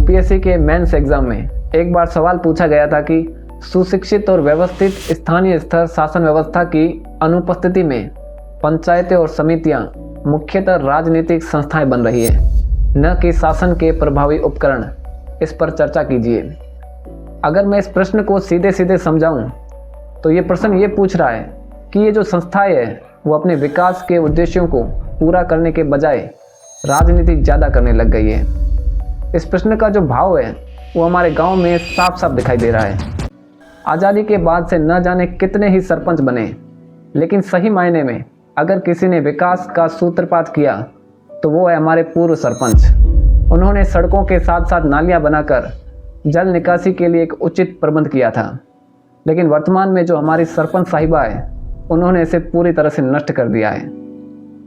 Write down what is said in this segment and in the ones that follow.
UPSC के mains exam में एक बार सवाल पूछा गया था कि सुशिक्षित और व्यवस्थित स्थानीय स्तर शासन व्यवस्था की अनुपस्थिति में पंचायतें और समितियां मुख्यतः राजनीतिक संस्थाएं बन रही है, न कि शासन के प्रभावी उपकरण। इस पर चर्चा कीजिए। अगर मैं इस प्रश्न को सीधे सीधे समझाऊं तो ये प्रश्न ये पूछ रहा है कि ये जो संस्थाएं है वो अपने विकास के उद्देश्यों को पूरा करने के बजाय राजनीति ज़्यादा करने लग गई है। इस प्रश्न का जो भाव है वो हमारे गांव में साफ साफ दिखाई दे रहा है। आज़ादी के बाद से न जाने कितने ही सरपंच बने, लेकिन सही मायने में अगर किसी ने विकास का सूत्रपात किया तो वो है हमारे पूर्व सरपंच। उन्होंने सड़कों के साथ साथ नालियां बनाकर जल निकासी के लिए एक उचित प्रबंध किया था, लेकिन वर्तमान में जो हमारी सरपंच साहिबा है उन्होंने इसे पूरी तरह से नष्ट कर दिया है।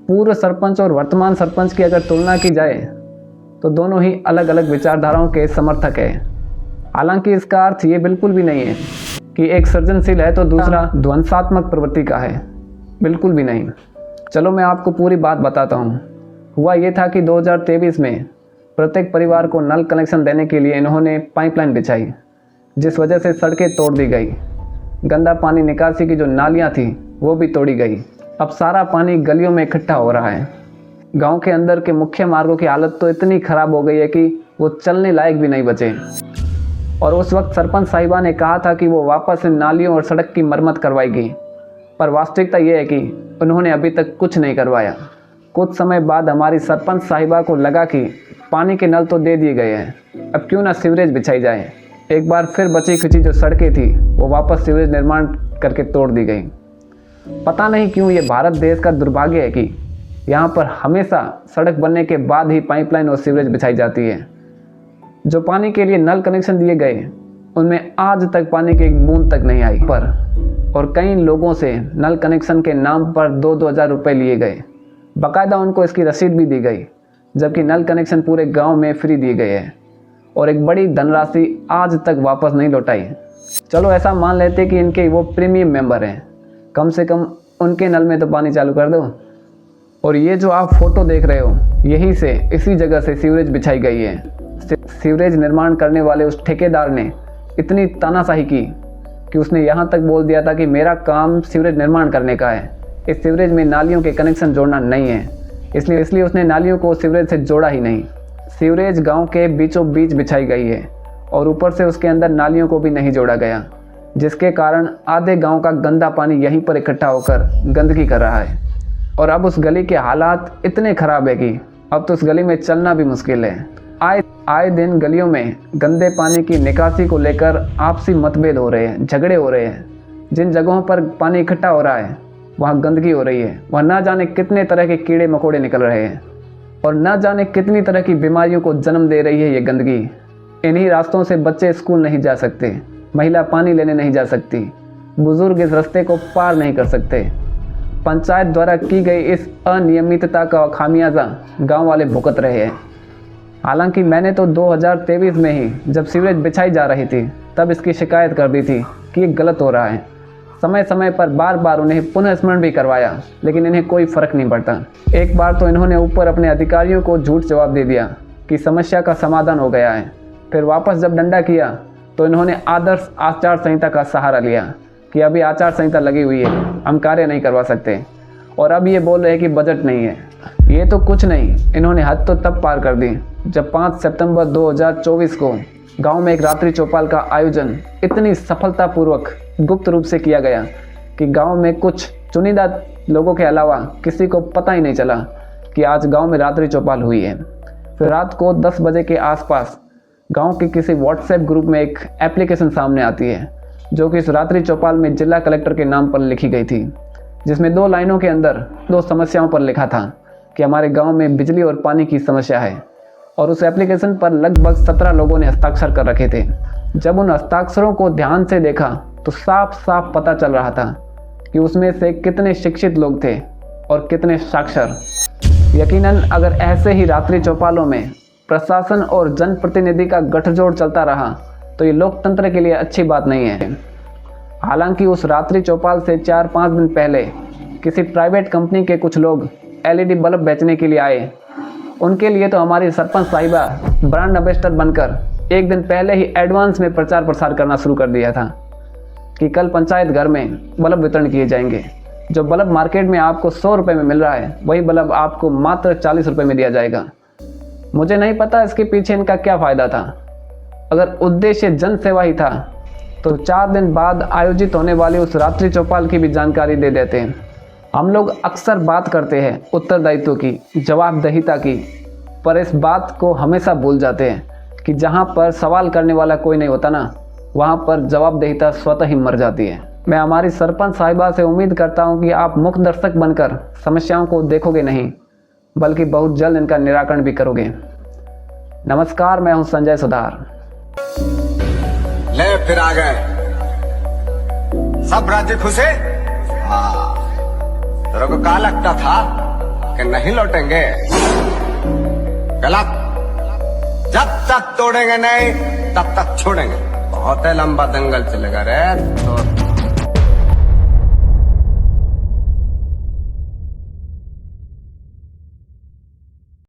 पूर्व सरपंच और वर्तमान सरपंच की अगर तुलना की जाए तो दोनों ही अलग अलग विचारधाराओं के समर्थक हैं। हालांकि इसका अर्थ ये बिल्कुल भी नहीं है कि एक सृजनशील है तो दूसरा ध्वंसात्मक प्रवृत्ति का है, बिल्कुल भी नहीं। चलो मैं आपको पूरी बात बताता हूँ। हुआ ये था कि 2023 में प्रत्येक परिवार को नल कनेक्शन देने के लिए इन्होंने पाइपलाइन बिछाई, जिस वजह से सड़कें तोड़ दी गई। गंदा पानी निकासी की जो नालियाँ थी वो भी तोड़ी गई। अब सारा पानी गलियों में इकट्ठा हो रहा है। गांव के अंदर के मुख्य मार्गों की हालत तो इतनी ख़राब हो गई है कि वो चलने लायक भी नहीं बचे। और उस वक्त सरपंच साहिबा ने कहा था कि वो वापस इन नालियों और सड़क की मरम्मत करवाएगी, पर वास्तविकता ये है कि उन्होंने अभी तक कुछ नहीं करवाया। कुछ समय बाद हमारी सरपंच साहिबा को लगा कि पानी के नल तो दे दिए गए हैं, अब क्यों ना सीवरेज बिछाई जाए। एक बार फिर बची खुची जो सड़कें थी वो वापस सीवरेज निर्माण करके तोड़ दी गई। पता नहीं क्यों ये भारत देश का दुर्भाग्य है कि यहाँ पर हमेशा सड़क बनने के बाद ही पाइपलाइन और सीवरेज बिछाई जाती है। जो पानी के लिए नल कनेक्शन दिए गए उनमें आज तक पानी की एक बूंद तक नहीं आई और कई लोगों से नल कनेक्शन के नाम पर 2-2 हज़ार रुपये लिए गए। बाकायदा उनको इसकी रसीद भी दी गई, जबकि नल कनेक्शन पूरे गांव में फ्री दिए गए हैं और एक बड़ी धनराशि आज तक वापस नहीं लौटाई। चलो ऐसा मान लेते कि इनके वो प्रीमियम मेंबर हैं, कम से कम उनके नल में तो पानी चालू कर दो। और ये जो आप फोटो देख रहे हो, यहीं से इसी जगह से सीवरेज बिछाई गई है। सीवरेज निर्माण करने वाले उस ठेकेदार ने इतनी तानाशाही की कि उसने यहाँ तक बोल दिया था कि मेरा काम सीवरेज निर्माण करने का है, इस सीवरेज में नालियों के कनेक्शन जोड़ना नहीं है। इसलिए उसने नालियों को सीवरेज से जोड़ा ही नहीं। सीवरेज गांव के बीचों बीच बिछाई गई है और ऊपर से उसके अंदर नालियों को भी नहीं जोड़ा गया, जिसके कारण आधे गांव का गंदा पानी यहीं पर इकट्ठा होकर गंदगी कर रहा है। और अब उस गली के हालात इतने ख़राब है कि अब तो उस गली में चलना भी मुश्किल है। आए दिन गलियों में गंदे पानी की निकासी को लेकर आपसी मतभेद हो रहे हैं, झगड़े हो रहे हैं। जिन जगहों पर पानी इकट्ठा हो रहा है वहाँ गंदगी हो रही है, वहाँ ना जाने कितने तरह के कीड़े मकोड़े निकल रहे हैं और ना जाने कितनी तरह की बीमारियों को जन्म दे रही है ये गंदगी। इन्हीं रास्तों से बच्चे स्कूल नहीं जा सकते, महिला पानी लेने नहीं जा सकती, बुजुर्ग इस रास्ते को पार नहीं कर सकते। पंचायत द्वारा की गई इस अनियमितता का खामियाजा गांव वाले भुगत रहे हैं। हालांकि मैंने तो 2023 में ही जब सीवरेज बिछाई जा रही थी तब इसकी शिकायत कर दी थी कि ये गलत हो रहा है। समय समय पर बार बार उन्हें पुनः स्मरण भी करवाया, लेकिन इन्हें कोई फ़र्क नहीं पड़ता। एक बार तो इन्होंने ऊपर अपने अधिकारियों को झूठ जवाब दे दिया कि समस्या का समाधान हो गया है। फिर वापस जब डंडा किया तो इन्होंने आदर्श आचार संहिता का सहारा लिया कि अभी आचार संहिता लगी हुई है, हम कार्य नहीं करवा सकते। और अब ये बोल रहे हैं कि बजट नहीं है। ये तो कुछ नहीं, इन्होंने हद तो तब पार कर दी जब 5 सितंबर 2024 को गांव में एक रात्रि चौपाल का आयोजन इतनी सफलतापूर्वक गुप्त रूप से किया गया कि गांव में कुछ चुनिंदा लोगों के अलावा किसी को पता ही नहीं चला कि आज गांव में रात्रि चौपाल हुई है। फिर रात को 10 बजे के आसपास गांव के किसी व्हाट्सएप ग्रुप में एक एप्लीकेशन सामने आती है जो कि इस रात्रि चौपाल में जिला कलेक्टर के नाम पर लिखी गई थी, जिसमें 2 लाइनों के अंदर 2 समस्याओं पर लिखा था कि हमारे गांव में बिजली और पानी की समस्या है। और उस एप्लीकेशन पर लगभग 17 लोगों ने हस्ताक्षर कर रखे थे। जब उन हस्ताक्षरों को ध्यान से देखा तो साफ साफ पता चल रहा था कि उसमें से कितने शिक्षित लोग थे और कितने साक्षर। यकीनन अगर ऐसे ही रात्रि चौपालों में प्रशासन और जनप्रतिनिधि का गठजोड़ चलता रहा तो ये लोकतंत्र के लिए अच्छी बात नहीं है। हालांकि उस रात्रि चौपाल से 4-5 दिन पहले किसी प्राइवेट कंपनी के कुछ लोग LED बल्ब बेचने के लिए आए उनके लिए तो हमारी सरपंच साहिबा ब्रांड एम्बेसडर बनकर एक दिन पहले ही एडवांस में प्रचार प्रसार करना शुरू कर दिया था कि कल पंचायत घर में बल्ब वितरण किए जाएंगे। जो बल्ब मार्केट में आपको 100 रुपये में मिल रहा है, वही बल्ब आपको मात्र 40 रुपये में दिया जाएगा। मुझे नहीं पता इसके पीछे इनका क्या फ़ायदा था। अगर उद्देश्य जन सेवा ही था तो 4 दिन बाद आयोजित होने वाली उस रात्रि चौपाल की भी जानकारी दे देते हैं। हम लोग अक्सर बात करते हैं उत्तरदायित्व की, जवाबदेहिता की, पर इस बात को हमेशा भूल जाते हैं कि जहाँ पर सवाल करने वाला कोई नहीं होता ना, वहाँ पर जवाबदेहिता स्वतः ही मर जाती है। मैं हमारी सरपंच साहिबा से उम्मीद करता हूँ कि आप मुख्य दर्शक बनकर समस्याओं को देखोगे नहीं, बल्कि बहुत जल्द इनका निराकरण भी करोगे। नमस्कार, मैं हूँ संजय सुधार। ले फिर आ गए सब राज्य खुशे। हाँ, तेरे को क्या लगता था कि नहीं लौटेंगे? गलत। जब तक तोड़ेंगे नहीं तब तक छोड़ेंगे। बहुत लंबा दंगल चलेगा रे तो